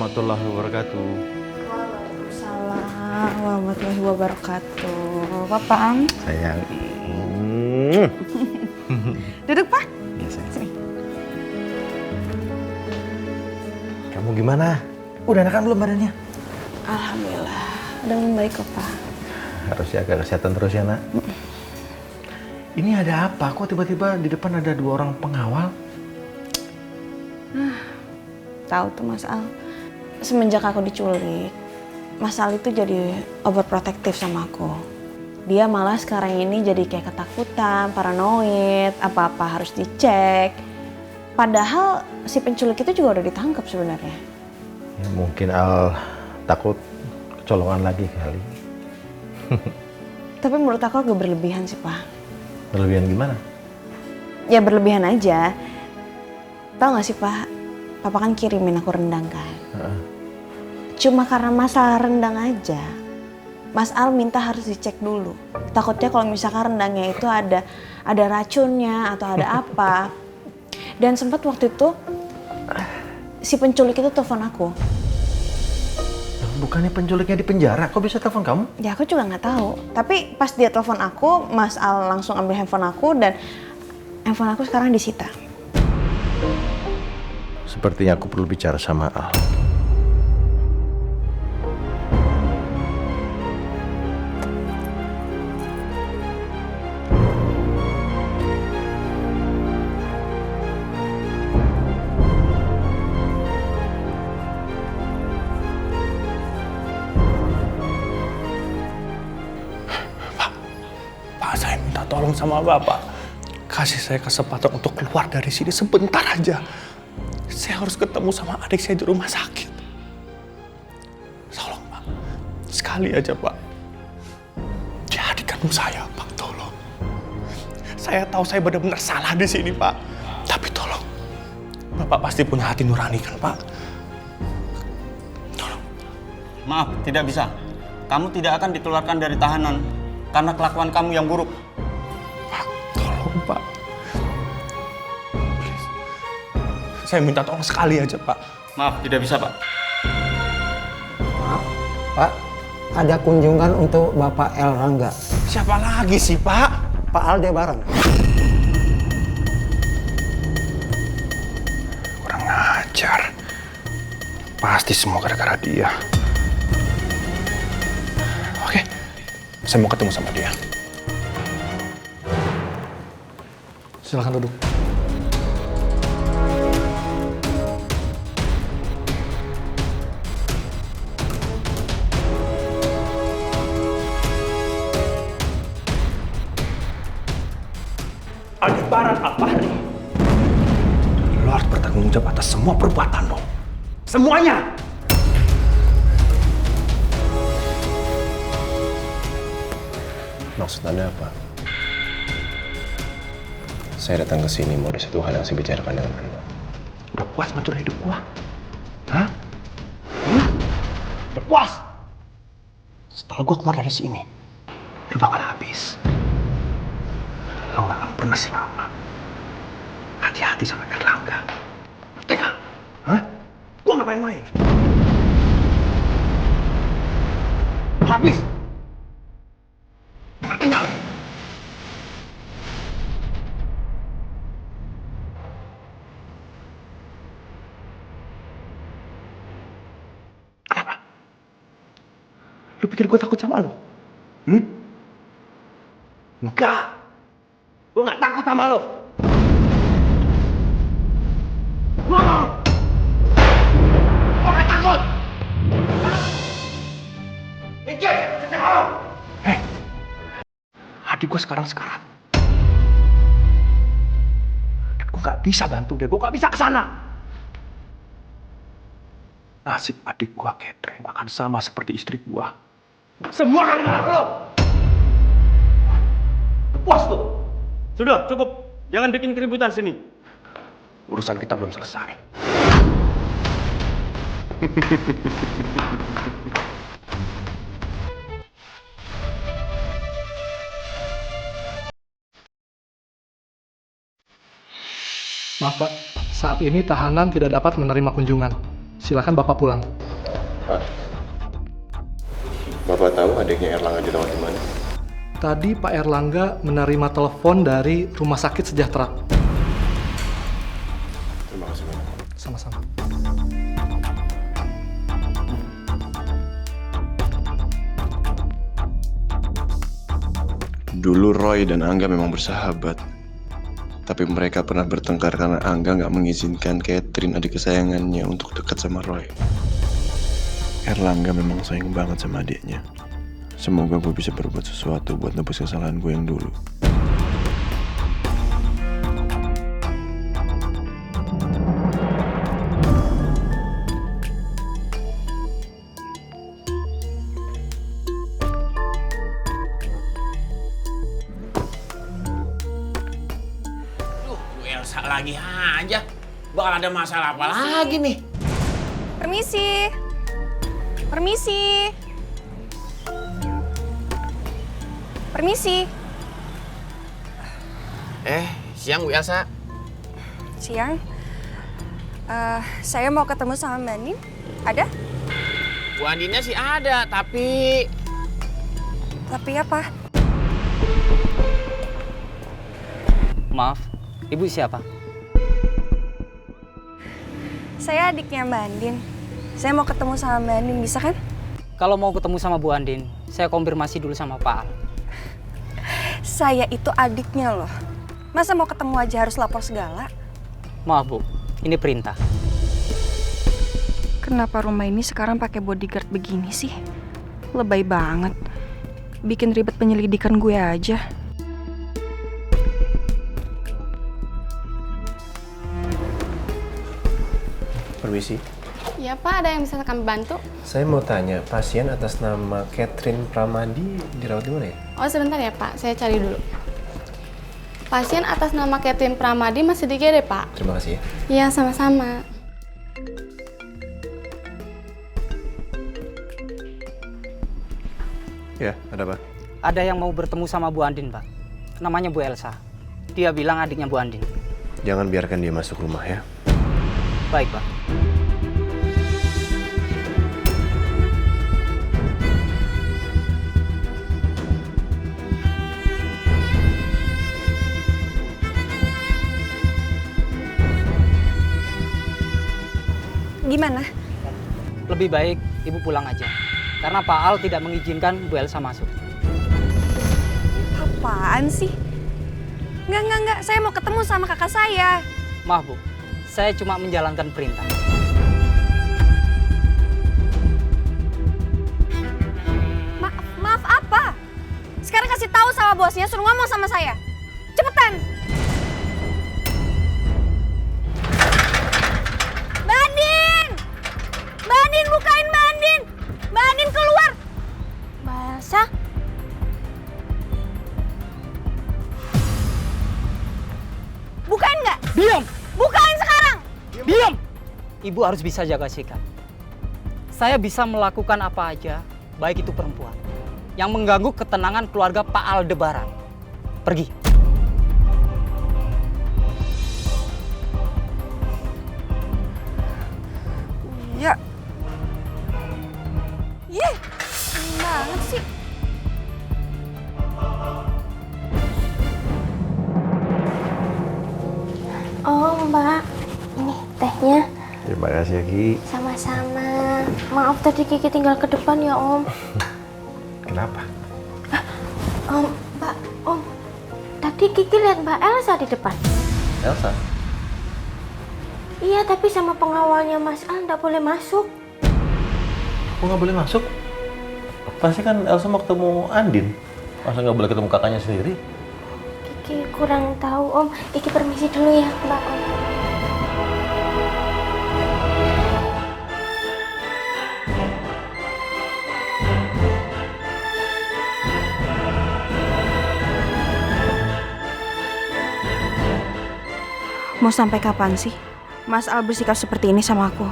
warahmatullahi wabarakatuh. Waalaikumsalam warahmatullahi wabarakatuh. Papa Am. Sayang. Duduk, Pak. Iya, sayang. Sini. Kamu gimana? Udah enakan belum badannya? Alhamdulillah. Udah membaik kok, Pak. Harus jaga kesehatan terus ya, Nak. Ini ada apa? Kok tiba-tiba di depan ada 2 orang pengawal? Tahu tuh Mas Al. Semenjak aku diculik, Mas Al itu jadi overprotective sama aku. Dia malah sekarang ini jadi kayak ketakutan, paranoid, apa-apa harus dicek. Padahal si penculik itu juga udah ditangkap sebenarnya. Ya, mungkin Al takut kecolongan lagi kali. Tapi menurut aku agak berlebihan sih, Pak. Berlebihan gimana? Ya berlebihan aja. Tahu gak sih, Pak? Papa kan kirimin aku rendang kan. Cuma karena masalah rendang aja, Mas Al minta harus dicek dulu. Takutnya kalau misalkan rendangnya itu ada racunnya atau ada apa. Dan sempat waktu itu si penculik itu telepon aku. Bukannya penculiknya di penjara, kok bisa telepon kamu? Ya aku juga nggak tahu. Tapi pas dia telepon aku, Mas Al langsung ambil handphone aku dan handphone aku sekarang disita. Sepertinya aku perlu bicara sama Al. Pak, saya minta tolong sama Bapak. Kasih saya kesempatan untuk keluar dari sini sebentar aja. Saya harus ketemu sama adik saya di rumah sakit. Tolong, Pak. Sekali aja, Pak. Dia adik kandung saya, Pak. Tolong. Saya tahu saya benar-benar salah di sini, Pak. Tapi tolong. Bapak pasti punya hati nurani kan, Pak? Tolong. Maaf, tidak bisa. Kamu tidak akan dikeluarkan dari tahanan karena kelakuan kamu yang buruk. Pak, tolong, Pak. Please. Saya minta tolong sekali aja, Pak. Maaf, tidak bisa, Pak. Maaf, Pak. Ada kunjungan untuk Bapak El Rangga. Siapa lagi sih, Pak? Pak Aldebaran. Kurang ajar. Pasti semua gara-gara dia. Oke, saya mau ketemu sama dia. Silakan duduk. Aldebaran Al-Fahri. Lo harus bertanggung jawab atas semua perbuatan lo. Semuanya! Maksud Anda apa? Saya datang ke sini mau ada satu hal yang saya bicarakan dengan Anda. Udah puas ngatur hidup gua? Hah? Udah puas? Setelah gua keluar dari sini, lu bakal habis. Lo gak akan pernah selamat. Hati-hati sama Erlangga. Tega? Hah? Gua gak main-main. Habis! Tinggal. Kenapa? Lu pikir gue takut sama lu? Enggak. Gue gak takut sama lu. Ngomong! Gue gak takut! Mikir! Hei! Adik gue sekarang sekarat. Dan gue gak bisa bantu dia. Gue gak bisa kesana. Nasib adik gue, Catherine, akan sama seperti istri gue. Semua gara-gara lo! Puas tuh! Sudah, cukup. Jangan bikin keributan sini. Urusan kita belum selesai. Maaf Pak, saat ini tahanan tidak dapat menerima kunjungan. Silakan Bapak pulang. Pak, Bapak tahu adiknya Erlangga dirawat di mana? Tadi Pak Erlangga menerima telepon dari Rumah Sakit Sejahtera. Terima kasih banyak. Sama-sama. Dulu Roy dan Angga memang bersahabat. Tapi mereka pernah bertengkar karena Angga nggak mengizinkan Catherine, adik kesayangannya, untuk dekat sama Roy. Erlangga memang sayang banget sama adiknya. Semoga gue bisa berbuat sesuatu buat nebus kesalahan gue yang dulu. Elsa lagi aja. Bakal ada masalah apa lagi nih? Permisi. Permisi. Permisi. Siang Bu Elsa. Siang. Saya mau ketemu sama Mbak Andin. Ada? Bu Andinnya sih ada, tapi... Tapi apa? Maaf, Ibu siapa? Saya adiknya Mbak Andin. Saya mau ketemu sama Mbak Andin, bisa kan? Kalau mau ketemu sama Bu Andin, saya konfirmasi dulu sama Pak Al. Saya itu adiknya loh. Masa mau ketemu aja harus lapor segala? Maaf Bu, ini perintah. Kenapa rumah ini sekarang pakai bodyguard begini sih? Lebay banget. Bikin ribet penyelidikan gue aja. Permisi. Ya Pak, ada yang bisa kami bantu? Saya mau tanya, pasien atas nama Catherine Pramadi dirawat di mana ya? Oh sebentar ya Pak, saya cari dulu. Pasien atas nama Catherine Pramadi masih di GD Pak. Terima kasih ya. Iya, sama-sama. Ya, ada apa? Ada yang mau bertemu sama Bu Andin, Pak. Namanya Bu Elsa. Dia bilang adiknya Bu Andin. Jangan biarkan dia masuk rumah ya. Baik, Pak. Gimana? Lebih baik Ibu pulang aja. Karena Pak Al tidak mengizinkan Bu Elsa masuk. Apaan sih? Enggak. Saya mau ketemu sama kakak saya. Maaf, Bu. Saya cuma menjalankan perintah. Maaf apa? Sekarang kasih tahu sama bosnya, suruh ngomong sama saya. Cepetan! Mbak Andin! Mbak Andin, bukain Mbak Andin! Mbak Andin keluar! Mbak Elsa? Bukain nggak? Diam! Bukain sekarang! Diam! Ibu harus bisa jaga sikap. Saya bisa melakukan apa aja, baik itu perempuan, yang mengganggu ketenangan keluarga Pak Aldebaran. Pergi. Ya. Yeh, banget sih. Oh Mbak, ini tehnya. Terima kasih ya, Ki. Sama-sama. Maaf tadi Kiki tinggal ke depan ya Om. Kenapa? Mbak, Om. Tadi Kiki lihat Mbak Elsa di depan. Elsa? Iya, tapi sama pengawalnya Mas Al nggak boleh masuk. Aku nggak boleh masuk? Pasti kan Elsa mau ketemu Andin. Masa nggak boleh ketemu kakaknya sendiri? Kiki kurang tahu Om. Kiki permisi dulu ya Mbak Om. Mau sampai kapan sih Mas Al bersikap seperti ini sama aku?